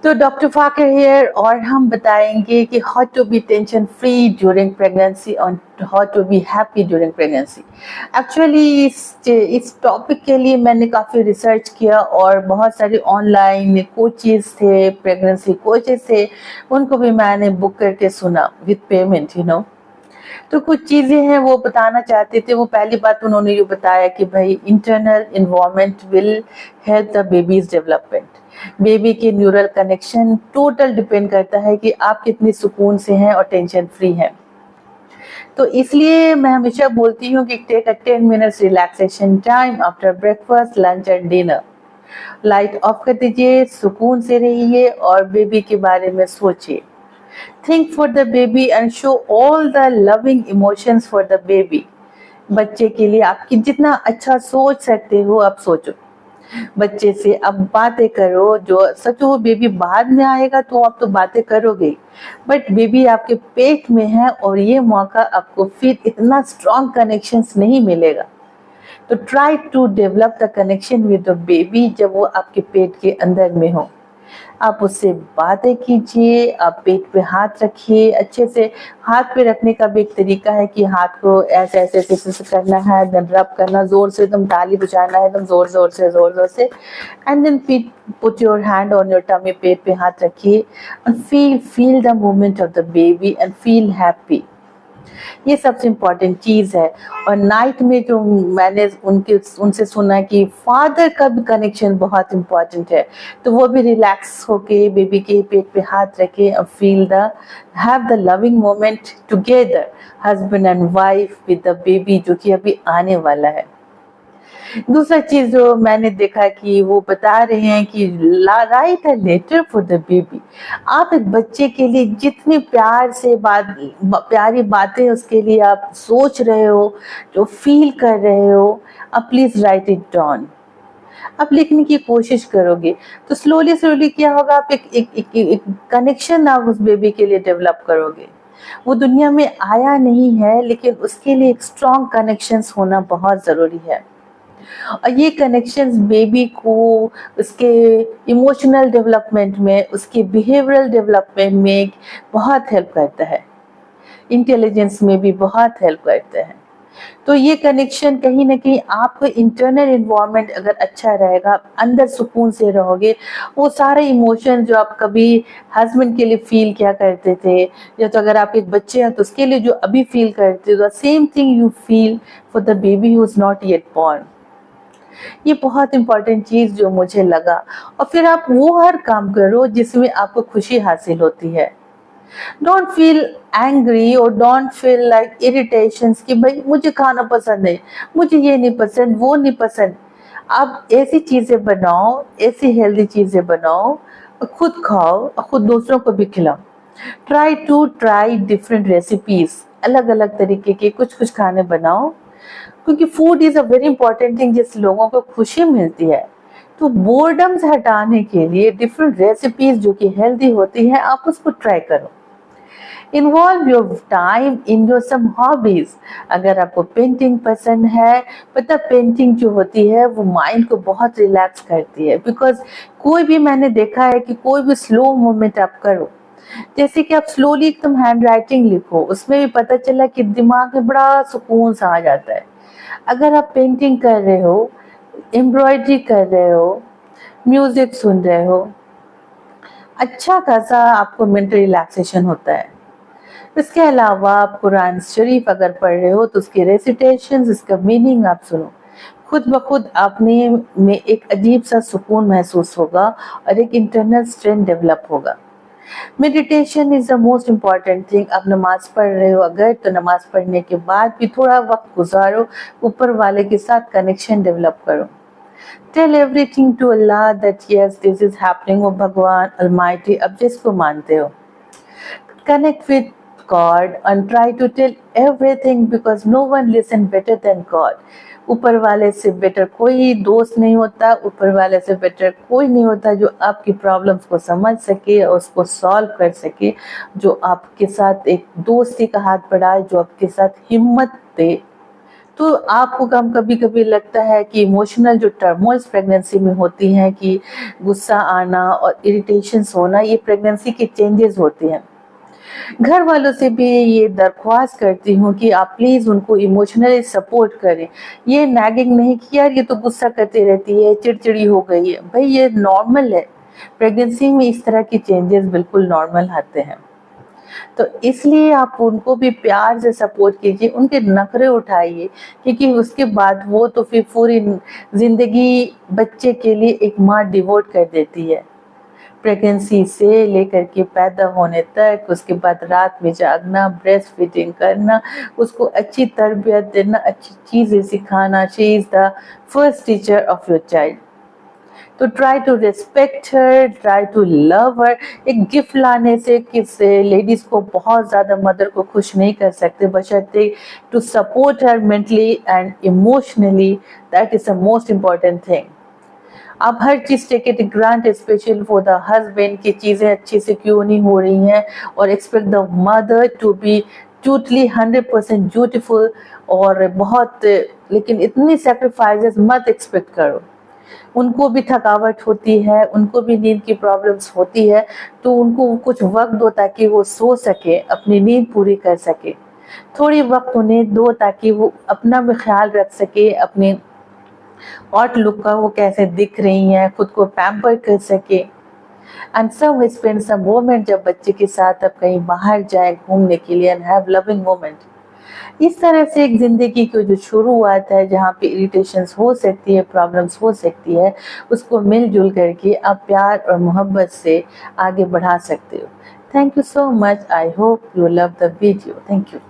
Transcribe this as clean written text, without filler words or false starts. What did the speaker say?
तो doctor Fakir here, और हम बताएंगे कि how to be tension free during pregnancy और how to be happy during pregnancy. Actually इस टॉपिक के लिए मैंने काफ़ी रिसर्च किया और बहुत सारे ऑनलाइन कोचेस थे, प्रेगनेंसी कोचेस थे, उनको भी मैंने बुक करके सुना विद पेमेंट, तो कुछ चीज़ें हैं वो बताना चाहते थे। वो पहली बात उन्होंने ये बताया कि भाई internal environment will help the babies development. Baby के न्यूरल कनेक्शन टोटल डिपेंड करता है कि आप कितनी सुकून से हैं और टेंशन फ्री हैं। तो इसलिए मैं हमेशा बोलती हूँ कि take a 10 minutes relaxation time after breakfast, lunch and dinner. Light off कर दीजिए, सुकून से रहिए और बेबी के बारे में सोचिए। Think for the baby and show all the loving emotions for the baby. बच्चे के लिए आपकी जितना अच्छा सोच सकते हो आप सोचो। बच्चे से अब बातें करो, जो सच वो बेबी बाद में आएगा तो आप तो बातें करोगे, बट बेबी आपके पेट में है और ये मौका आपको फिर इतना स्ट्रॉन्ग कनेक्शंस नहीं मिलेगा। तो try to develop the connection with the baby जब वो आपके पेट के अंदर में हो। आप उससे बातें कीजिए, आप पेट पे हाथ रखिए। अच्छे से हाथ पे रखने का भी एक तरीका है कि हाथ को ऐसे ऐसे ऐसे ऐसे करना है, देन रब करना, जोर से एकदम ताली बजाना है, एकदम जोर जोर से, and then put your hand on your tummy, पेट पे हाथ रखिए and feel the movement of the baby and feel happy. ये सबसे इम्पोर्टेंट चीज़ है। और नाइट में जो मैंने उनसे सुना कि फादर का भी कनेक्शन बहुत इम्पोर्टेंट है, तो वो भी रिलैक्स होके बेबी के पेट पे हाथ रखे और have the loving moment together, husband and wife with the baby, जो कि अभी आने वाला है। दूसरा चीज जो मैंने देखा कि वो बता रहे हैं कि write a letter for the baby. आप एक बच्चे के लिए जितनी प्यार से प्यारी बातें उसके लिए आप सोच रहे हो, जो फील कर रहे हो, आप प्लीज राइट इट डाउन। आप लिखने की कोशिश करोगे तो स्लोली क्या होगा, आप एक कनेक्शन आप उस बेबी के लिए डेवलप करोगे। वो दुनिया में आया नहीं है, लेकिन उसके लिए एक स्ट्रॉन्ग कनेक्शंस होना बहुत जरूरी है। और ये कनेक्शंस बेबी को उसके इमोशनल डेवलपमेंट में, उसके बिहेवियरल डेवलपमेंट में बहुत हेल्प करता है, इंटेलिजेंस में भी बहुत हेल्प करता है। तो ये कनेक्शन कहीं ना कहीं आपको इंटरनल इन्वायरमेंट अगर अच्छा रहेगा, अंदर सुकून से रहोगे, वो सारे इमोशन जो आप कभी हस्बैंड के लिए फील किया करते थे, या तो अगर आप एक बच्चे हैं तो उसके लिए जो अभी फील करते हो, same thing you feel for the baby who is not yet born. ये बहुत इंपॉर्टेंट चीज जो मुझे लगा। और फिर आप वो हर काम करो जिसमें आपको खुशी हासिल होती है। डोंट फील एंग्री और डोंट फील लाइक इरिटेशंस कि भाई मुझे खाना पसंद है, मुझे ये नहीं पसंद, वो नहीं पसंद। आप ऐसी चीजें बनाओ, ऐसी हेल्दी चीजें बनाओ, खुद खाओ और खुद दूसरों को भी खिलाओ। ट्राई डिफरेंट रेसिपीज, अलग अलग तरीके के कुछ खाने बनाओ, क्योंकि food is a very important thing जिससे लोगों को खुशी मिलती है। तो बोर्डम से हटाने के लिए डिफरेंट रेसिपीज जो कि हेल्दी होती है, आप उसको ट्राई करो। Involve your time in your some hobbies. अगर आपको पेंटिंग पसंद है, पता पेंटिंग जो होती है वो माइंड को बहुत रिलैक्स करती है। बिकॉज कोई भी, मैंने देखा है कि कोई भी स्लो मूवमेंट आप करो, जैसे कि आप स्लोली एकदम हैंड राइटिंग लिखो, उसमें भी पता चला कि दिमाग में बड़ा सुकून सा आ जाता है। अगर आप पेंटिंग कर रहे हो, एम्ब्रॉयडरी कर रहे हो, म्यूजिक सुन रहे हो, अच्छा खासा आपको मेंटल रिलैक्सेशन होता है। इसके अलावा आप कुरान शरीफ अगर पढ़ रहे हो तो उसके रेसिटेशंस, इसका मीनिंग आप सुनो, खुद ब खुद आपने में एक अजीब सा सुकून महसूस होगा और एक इंटरनल स्ट्रेंथ डेवलप होगा। Meditation is the most important thing. आप नमाज पढ़ रहे हो अगर, तो नमाज पढ़ने के बाद भी थोड़ा वक्त गुजारो, ऊपर वाले के साथ कनेक्शन डेवलप करो। Tell everything to Allah that yes this is happening. वो भगवान अलमाइटी, अब जिसको मानते हो, connect with God and try to tell everything, because no one listen better than God. ऊपर वाले से बेटर कोई दोस्त नहीं होता, ऊपर वाले से बेटर कोई नहीं होता जो आपकी प्रॉब्लम्स को समझ सके और उसको सॉल्व कर सके, जो आपके साथ एक दोस्ती का हाथ बढ़ाए, जो आपके साथ हिम्मत दे। तो आपको कभी कभी लगता है कि इमोशनल जो टर्मोइल्स प्रेगनेंसी में होती हैं, कि गुस्सा आना और इरिटेशंस होना, ये प्रेगनेंसी के चेंजेस होते हैं। घर वालों से भी ये दरख्वास्त करती हूँ कि आप प्लीज उनको इमोशनली सपोर्ट करें। ये नैगिंग नहीं कि यार ये तो गुस्सा करती रहती है, चिड़चिड़ी हो गई है, भाई ये नॉर्मल है। प्रेगनेंसी में इस तरह की चेंजेस बिल्कुल नॉर्मल आते हैं। तो इसलिए आप उनको भी प्यार से सपोर्ट कीजिए, उनके नखरे उठाइए, क्योंकि उसके बाद वो तो फिर पूरी जिंदगी बच्चे के लिए एक माँ डिवोट कर देती है। प्रेगनेंसी से लेकर के पैदा होने तक, उसके बाद रात में जागना, ब्रेस्ट फीडिंग करना, उसको अच्छी तरबियत देना, अच्छी चीज़ें सिखाना। She is the first teacher of your child. तो try to respect her, try to love her. एक गिफ्ट लाने से किसी लेडीज को बहुत ज़्यादा मदर को खुश नहीं कर सकते, बशर्ते to support her mentally and emotionally, that is the most important thing. आप हर चीज़ take it grant special for the husband की चीज़ें अच्छे से क्यों नहीं हो रही हैं, और expect the mother to be totally 100% beautiful और बहुत, लेकिन इतनी सेक्रीफाइसेस मत एक्सपेक्ट करो। उनको भी थकावट होती है, उनको भी नींद की प्रॉब्लम्स होती है, तो उनको कुछ वक्त दो ताकि वो सो सके, अपनी नींद पूरी कर सके। थोड़ी वक्त उन्हें दो ताकि वो अपना भी ख्याल रख सके, अपने आउटलुक का वो कैसे दिख रही हैं, खुद को पैम्पर कर सके। And some spend some moment, जब बच्चे के साथ अब कहीं बाहर जाए घूमने के लिए, एंड हैव लविंग मोमेंट। इस तरह से एक जिंदगी की जो शुरुआत है, जहाँ पे इरिटेशंस हो सकती है, प्रॉब्लम्स हो सकती है, उसको मिलजुल करके आप प्यार और मोहब्बत से आगे बढ़ा सकते हो। Thank you so much. I hope you love the video. Thank you.